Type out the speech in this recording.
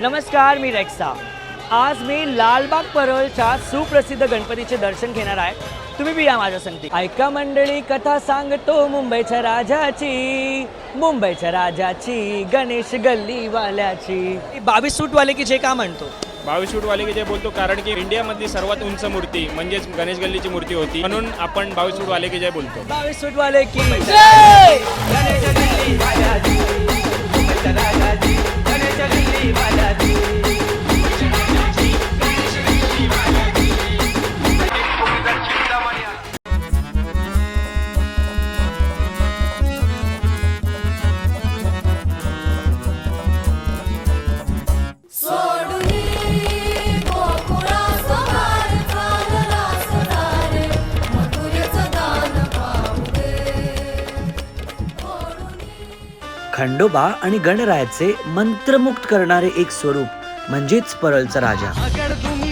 नमस्कार, मी रेक्सा. आज मी लालबाग परळच्या सुप्रसिद्ध गणपतीचे दर्शन घेणार आहे. तुम्ही बी या माझ्या संगती. ऐका मंडळी, कथा सांगतो मुंबईच्या राजाची गणेश गल्लीवाल्याची. 22 सूटवाले की जे का म्हणतो 22 फूटवाले की जे बोलतो, कारण की इंडियामधली सर्वात उंच मूर्ती म्हणजेच गणेश गल्लीची मूर्ती होती, म्हणून आपण 22 फूटवाले की जे बोलतो. 22 सूटवाले की जय. गणेश गल्लीवाल्याची, मुंबईच्या राजाची, गणेश गल्लीवाल्याची. खंडोबा आणि गणरायाचे मंत्रमुक्त करणारे एक स्वरूप म्हणजेच परळचा राजा. अगर तुम